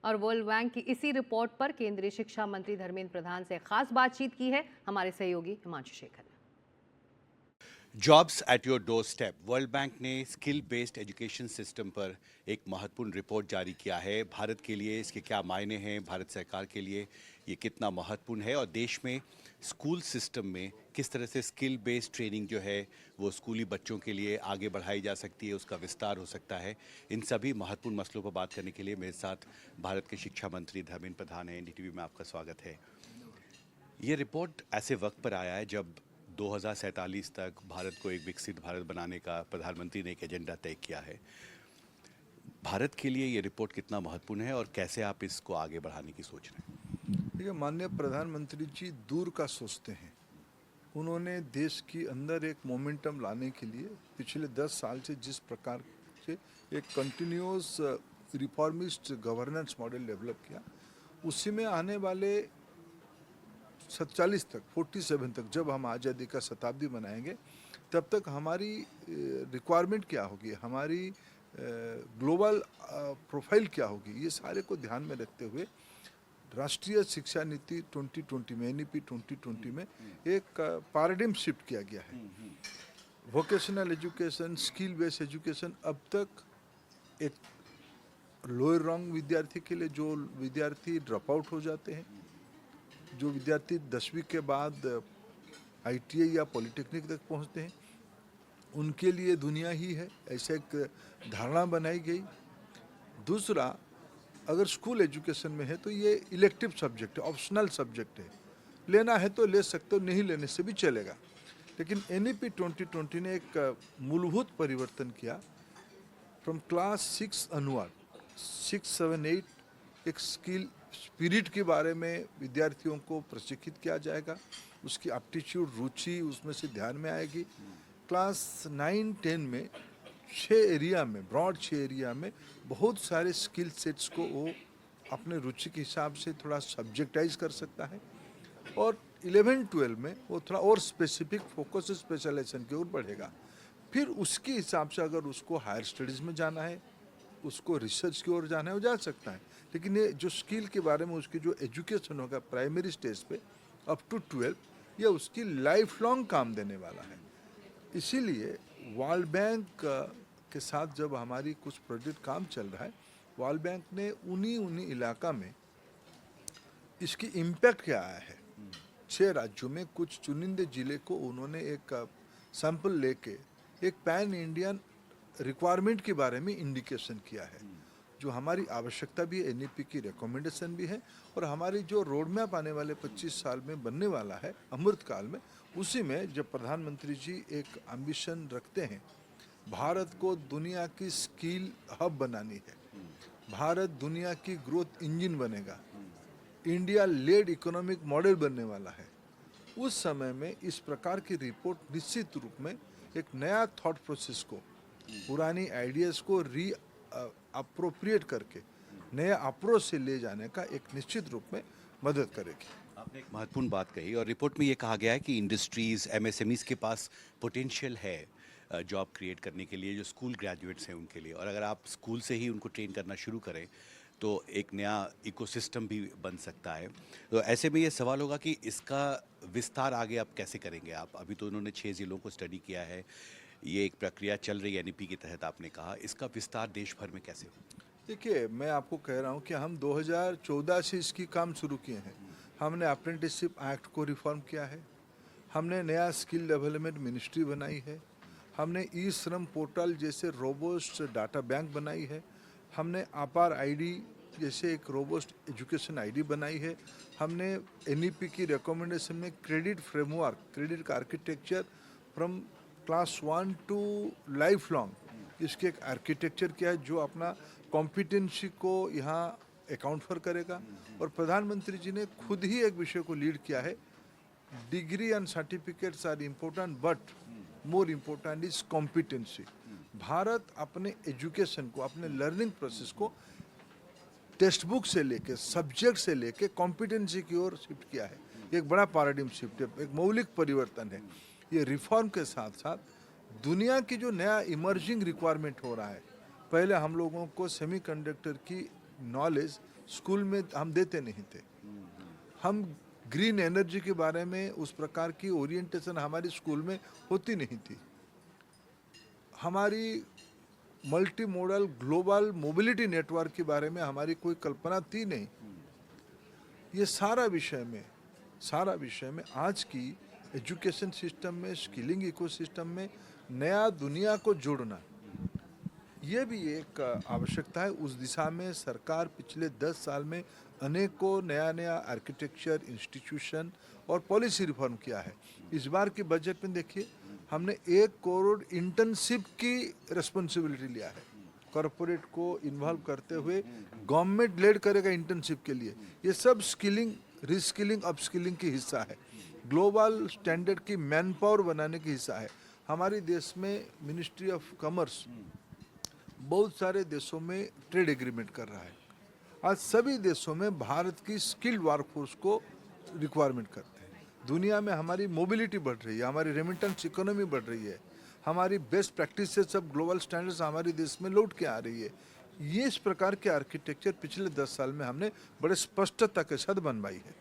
और world bank की इसी रिपोर्ट पर केंद्रीय शिक्षा मंत्री धर्मेंद्र प्रधान से खास बातचीत की है हमारे सहयोगी हिमांशु शेखर ने। Jobs at your door step world bank ने स्किल बेस्ड एजुकेशन सिस्टम पर एक महत्वपूर्ण रिपोर्ट जारी किया है। भारत के लिए इसके क्या मायने हैं, भारत सरकार के लिए ये कितना महत्वपूर्ण है और देश में स्कूल सिस्टम में किस तरह से स्किल बेस्ड ट्रेनिंग जो है वो स्कूली बच्चों के लिए आगे बढ़ाई जा सकती है, उसका विस्तार हो सकता है। इन सभी महत्वपूर्ण मसलों पर बात करने के लिए मेरे साथ भारत के शिक्षा मंत्री धर्मेंद्र प्रधान हैं। एनडीटीवी में आपका स्वागत है। ये रिपोर्ट ऐसे वक्त पर आया है जब 2047 तक भारत को एक विकसित भारत बनाने का प्रधानमंत्री ने एक एजेंडा तय किया है। भारत के लिए ये रिपोर्ट कितना महत्वपूर्ण है और कैसे आप इसको आगे बढ़ाने की सोच रहे हैं? देखिए, माननीय प्रधानमंत्री जी दूर का सोचते हैं। उन्होंने देश के अंदर एक मोमेंटम लाने के लिए पिछले 10 साल से जिस प्रकार से एक continuous reformist governance model develop किया, उसी में आने वाले 47 तक 47 तक जब हम आज़ादी का शताब्दी मनाएंगे, तब तक हमारी रिक्वायरमेंट क्या होगी, हमारी ग्लोबल प्रोफाइल क्या होगी, ये सारे को ध्यान में रखते हुए राष्ट्रीय शिक्षा नीति 2020 में एनईपी 2020 में एक पैराडिम शिफ्ट किया गया है। Vocational education, skill based education, अब तक एक लोअर रैंक विद्यार्थी के लिए जो विद्यार्थी ड्रॉप आउट हो जाते हैं, जो विद्यार्थी 10वीं के बाद आईटीआई या पॉलिटेक्निक तक पहुंचते हैं, उनके लिए दुनिया ही है, ऐसे एक धारणा बनाई गई। दूसरा, अगर स्कूल एजुकेशन में है तो ये इलेक्टिव सब्जेक्ट है, ऑप्शनल सब्जेक्ट है, लेना है तो ले सकते हो, नहीं लेने से भी चलेगा। लेकिन एनईपी 2020 ने एक मूलभूत परिवर्तन किया। फ्रॉम क्लास 6 अनवर्ड, 6, 7, 8 एक स्किल स्पिरिट के बारे में विद्यार्थियों को प्रशिक्षित किया जाएगा, उसकी एप्टीट्यूड, रुचि उसमें से ध्यान में आएगी। क्लास 9, 10 में 6 एरिया में, ब्रॉड 6 एरिया में बहुत सारे स्किल सेट्स को वो अपने रुचि के हिसाब से थोड़ा सब्जेक्टाइज कर सकता है। और 11-12 में वो थोड़ा और स्पेसिफिक फोकस स्पेशलाइजेशन की ओर बढ़ेगा। फिर उसके हिसाब से अगर उसको हायर स्टडीज़ में जाना है, उसको रिसर्च की ओर जाना है, वो जा सकता है। लेकिन ये जो स्किल के बारे में उसकी जो एजुकेशन होगा प्राइमरी स्टेज पे अप टू 12, ये उसकी लाइफ लॉन्ग काम देने वाला है। इसीलिए वर्ल्ड बैंक के साथ जब हमारी कुछ प्रोजेक्ट काम चल रहा है, वर्ल्ड बैंक ने उन्हीं इलाका में इसकी इम्पैक्ट क्या आया है, 6 राज्यों में कुछ चुनिंदे जिले को उन्होंने एक सैंपल लेके एक पैन इंडियन रिक्वायरमेंट के बारे में इंडिकेशन किया है, जो हमारी आवश्यकता भी है, एनईपी की रिकमेंडेशन भी है, और हमारी जो रोड मैप आने वाले 25 साल में बनने वाला है अमृत काल में, उसी में जब प्रधानमंत्री जी एक एम्बिशन रखते हैं, भारत को दुनिया की स्किल हब बनानी है, भारत दुनिया की ग्रोथ इंजन बनेगा, इंडिया लेड इकोनॉमिक मॉडल बनने वाला है, उस समय में इस प्रकार की रिपोर्ट निश्चित रूप में एक नया थॉट प्रोसेस को, पुरानी आइडियाज़ को री अप्रोप्रिएट करके नए अप्रोच से ले जाने का एक निश्चित रूप में मदद करेगी। आपने एक महत्वपूर्ण बात कही और रिपोर्ट में ये कहा गया है कि इंडस्ट्रीज़, एमएसएमईज़ के पास पोटेंशियल है जॉब क्रिएट करने के लिए, जो स्कूल ग्रेजुएट्स हैं उनके लिए, और अगर आप स्कूल से ही उनको ट्रेन करना शुरू करें तो एक नया इकोसिस्टम भी बन सकता है। तो ऐसे में ये सवाल होगा कि इसका विस्तार आगे आप कैसे करेंगे? आप अभी तो उन्होंने 6 ज़िलों को स्टडी किया है, ये एक प्रक्रिया चल रही है एनईपी के तहत, आपने कहा, इसका विस्तार देश भर में कैसे हो? देखिए, मैं आपको कह रहा हूँ कि हम 2014 से इसकी काम शुरू किए हैं। हमने अप्रेंटिसशिप एक्ट को रिफॉर्म किया है, हमने नया स्किल डेवलपमेंट मिनिस्ट्री बनाई है, हमने ई श्रम पोर्टल जैसे रोबोस्ट डाटा बैंक बनाई है, हमने अपार आईडी जैसे एक रोबोस्ट एजुकेशन आईडी बनाई है, हमने एनईपी की रिकमेंडेशन में क्रेडिट फ्रेमवर्क, क्रेडिट का architecture from class 1 to life long, इसके एक आर्किटेक्चर क्या है जो अपना कॉम्पिटेंसी को यहाँ अकाउंट फॉर करेगा। और प्रधानमंत्री जी ने खुद ही एक विषय को लीड किया है, degree and certificates are important but more important is competency. Bharat अपने एजुकेशन को, अपने लर्निंग प्रोसेस को टेक्स्ट बुक से लेके, सब्जेक्ट से लेके कॉम्पिटेंसी की ओर शिफ्ट किया है। एक बड़ा पैराडिम शिफ्ट है, एक मौलिक परिवर्तन है। ये रिफॉर्म के साथ साथ दुनिया की जो नया इमर्जिंग रिक्वायरमेंट हो रहा है, पहले हम लोगों को सेमीकंडक्टर की नॉलेज स्कूल में हम देते नहीं थे। हम ग्रीन एनर्जी के बारे में उस प्रकार की ओरिएंटेशन हमारी स्कूल में होती नहीं थी। हमारी multi modal global mobility network के बारे में हमारी कोई कल्पना थी नहीं। ये सारा विषय में आज की एजुकेशन सिस्टम में, स्किलिंग इकोसिस्टम में नया दुनिया को जोड़ना, ये भी एक आवश्यकता है। उस दिशा में सरकार पिछले 10 साल में अनेकों नया आर्किटेक्चर, इंस्टीट्यूशन और पॉलिसी रिफॉर्म किया है। इस बार के बजट में देखिए, हमने 1 करोड़ इंटर्नशिप की रिस्पॉन्सिबिलिटी लिया है। कॉरपोरेट को इन्वॉल्व करते हुए गवर्नमेंट लेड करेगा इंटर्नशिप के लिए। ये सब स्किलिंग, रिस्किलिंग, अपस्किलिंग की हिस्सा है। ग्लोबल स्टैंडर्ड की मैन पावर बनाने की हिस्सा है। हमारे देश में मिनिस्ट्री ऑफ कॉमर्स बहुत सारे देशों में ट्रेड एग्रीमेंट कर रहा है। आज सभी देशों में भारत की स्किल्ड वर्कफोर्स को रिक्वायरमेंट करते हैं। दुनिया में हमारी मोबिलिटी बढ़ रही है, हमारी रेमिटेंस इकोनॉमी बढ़ रही है, हमारी बेस्ट प्रैक्टिसेस, सब ग्लोबल स्टैंडर्ड्स हमारे देश में लौट के आ रही है। ये इस प्रकार के आर्किटेक्चर पिछले 10 साल में हमने बड़े स्पष्टता के साथ बनवाई है।